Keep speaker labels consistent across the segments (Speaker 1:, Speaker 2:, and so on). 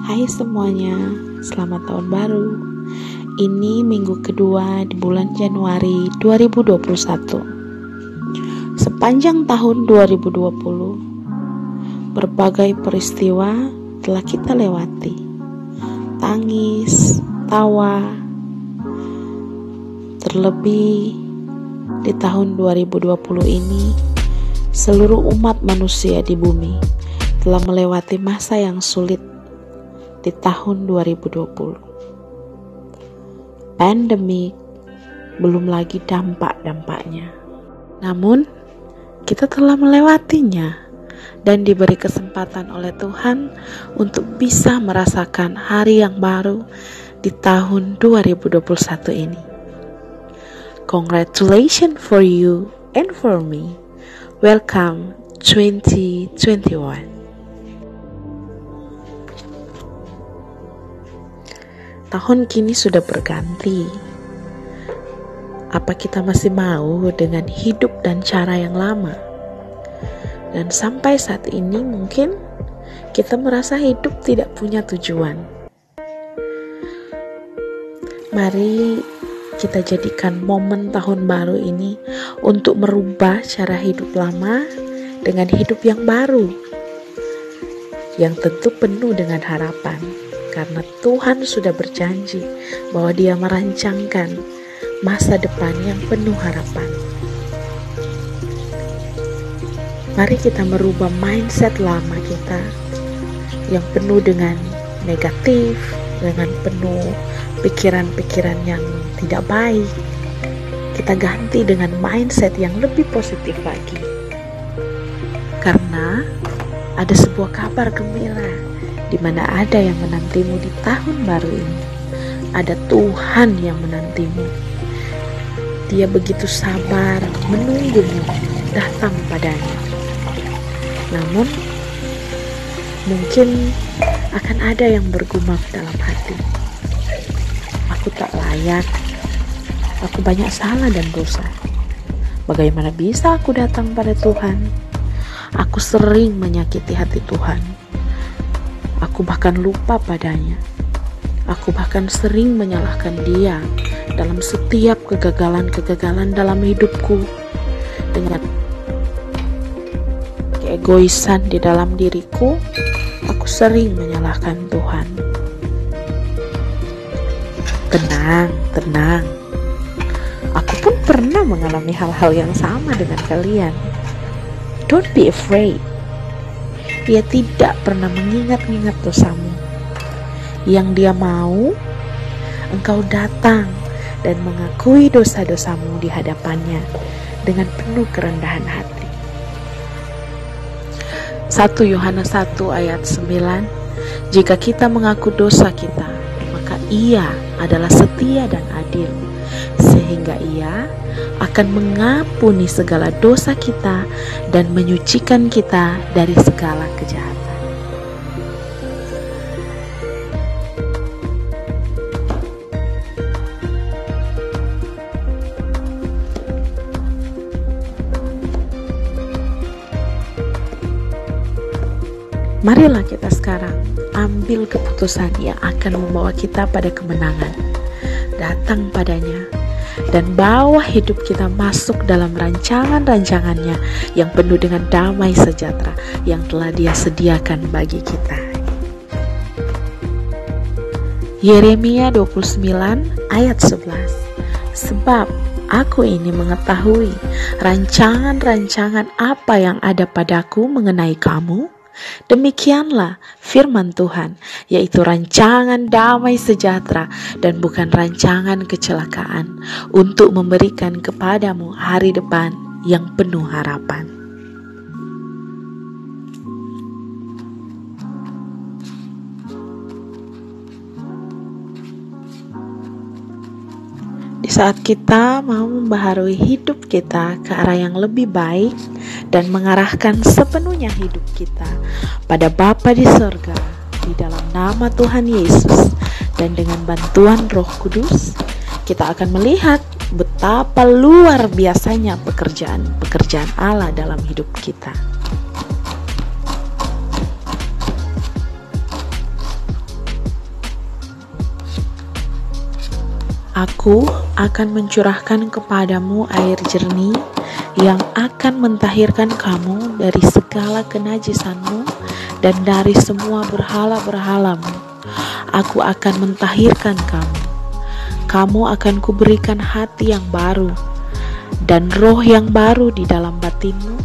Speaker 1: Hai semuanya, selamat tahun baru. Ini minggu kedua di bulan Januari 2021. Sepanjang tahun 2020, berbagai peristiwa telah kita lewati. Tangis, tawa, terlebih di tahun 2020 ini, seluruh umat manusia di bumi telah melewati masa yang sulit di tahun 2020. Pandemik, belum lagi dampak-dampaknya. Namun, kita telah melewatinya dan diberi kesempatan oleh Tuhan untuk bisa merasakan hari yang baru di tahun 2021 ini. Congratulations for you and for me. Welcome 2021. Tahun kini sudah berganti. Apa kita masih mau dengan hidup dan cara yang lama? Dan sampai saat ini mungkin kita merasa hidup tidak punya tujuan. Mari kita jadikan momen tahun baru ini untuk merubah cara hidup lama dengan hidup yang baru, yang tentu penuh dengan harapan. Karena Tuhan sudah berjanji bahwa Dia merancangkan masa depan yang penuh harapan. Mari kita merubah mindset lama kita yang penuh dengan negatif, dengan penuh pikiran-pikiran yang tidak baik. Kita ganti dengan mindset yang lebih positif lagi. Karena ada sebuah kabar gembira di mana ada yang menantimu di tahun baru ini. Ada Tuhan yang menantimu. Dia begitu sabar menunggumu datang padanya. Namun, mungkin akan ada yang bergumam dalam hati. Aku tak layak. Aku banyak salah dan dosa. Bagaimana bisa aku datang pada Tuhan? Aku sering menyakiti hati Tuhan. Aku bahkan lupa padanya. Aku bahkan sering menyalahkan Dia dalam setiap kegagalan-kegagalan dalam hidupku. Dengan keegoisan di dalam diriku, aku sering menyalahkan Tuhan. Tenang. Aku pun pernah mengalami hal-hal yang sama dengan kalian. Don't be afraid. Dia tidak pernah mengingat-ingat dosamu. Yang Dia mau, engkau datang dan mengakui dosa-dosamu di hadapannya dengan penuh kerendahan hati. 1 Yohanes 1 ayat 9, jika kita mengaku dosa kita, maka Ia adalah setia dan adil, sehingga Ia akan mengampuni segala dosa kita dan menyucikan kita dari segala kejahatan. Marilah kita sekarang ambil keputusan yang akan membawa kita pada kemenangan. Datang padanya dan bawa hidup kita masuk dalam rancangan-rancangannya yang penuh dengan damai sejahtera yang telah Dia sediakan bagi kita. Yeremia 29 ayat 11, sebab aku ini mengetahui rancangan-rancangan apa yang ada padaku mengenai kamu. Demikianlah firman Tuhan, yaitu rancangan damai sejahtera dan bukan rancangan kecelakaan, untuk memberikan kepadamu hari depan yang penuh harapan. Di saat kita mau membaharui hidup kita ke arah yang lebih baik dan mengarahkan sepenuhnya hidup kita pada Bapa di sorga, di dalam nama Tuhan Yesus dan dengan bantuan Roh Kudus, kita akan melihat betapa luar biasanya pekerjaan Allah dalam hidup kita. Aku akan mencurahkan kepadamu air jernih yang akan mentahirkan kamu dari segala kenajisanmu dan dari semua berhala-berhalamu. Aku akan mentahirkan kamu. Kamu akan kuberikan hati yang baru dan roh yang baru di dalam batinmu,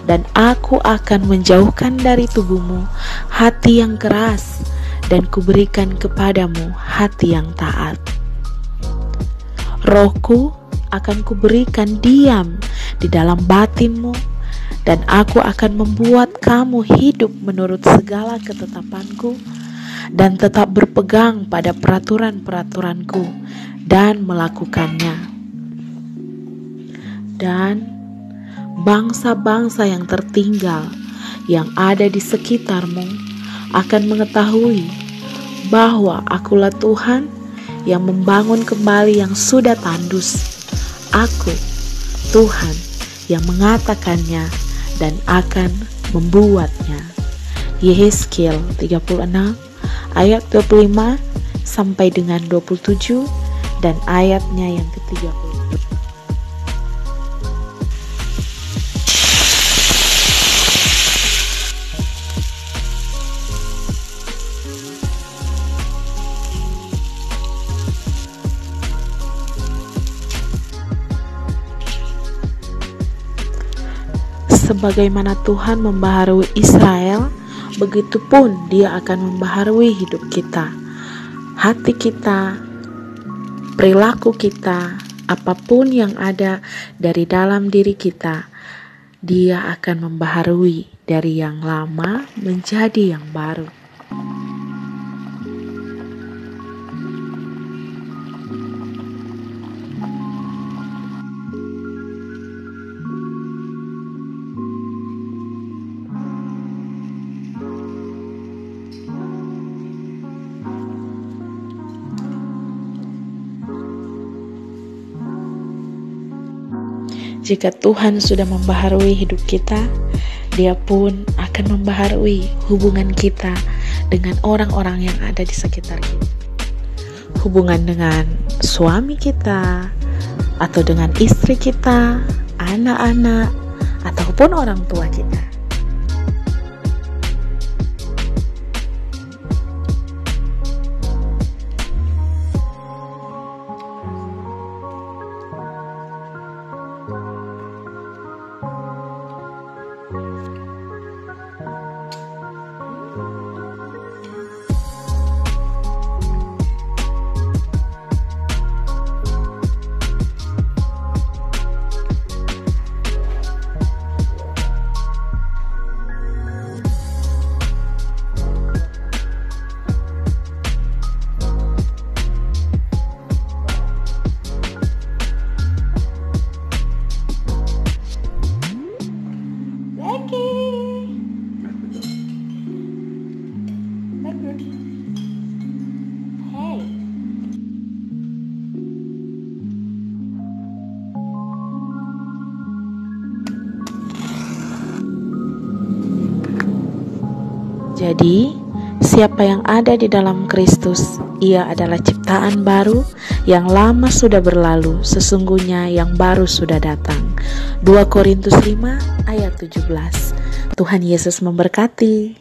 Speaker 1: dan aku akan menjauhkan dari tubuhmu hati yang keras dan kuberikan kepadamu hati yang taat. Rohku akan kuberikan diam di dalam batinmu, dan aku akan membuat kamu hidup menurut segala ketetapanku dan tetap berpegang pada peraturan-peraturanku dan melakukannya. Dan bangsa-bangsa yang tertinggal yang ada di sekitarmu akan mengetahui bahwa Akulah Tuhan yang membangun kembali yang sudah tandus. Aku, Tuhan, yang mengatakannya dan akan membuatnya. Yehezkiel 36 ayat 25 sampai dengan 27 dan ayatnya yang ke-30. Sebagaimana Tuhan membaharui Israel, begitupun Dia akan membaharui hidup kita, hati kita, perilaku kita, apapun yang ada dari dalam diri kita. Dia akan membaharui dari yang lama menjadi yang baru. Jika Tuhan sudah membaharui hidup kita, Dia pun akan membaharui hubungan kita dengan orang-orang yang ada di sekitar kita. Hubungan dengan suami kita, atau dengan istri kita, anak-anak, ataupun orang tua kita. Jadi, siapa yang ada di dalam Kristus, ia adalah ciptaan baru, yang lama sudah berlalu, sesungguhnya yang baru sudah datang. 2 Korintus 5 ayat 17. Tuhan Yesus memberkati.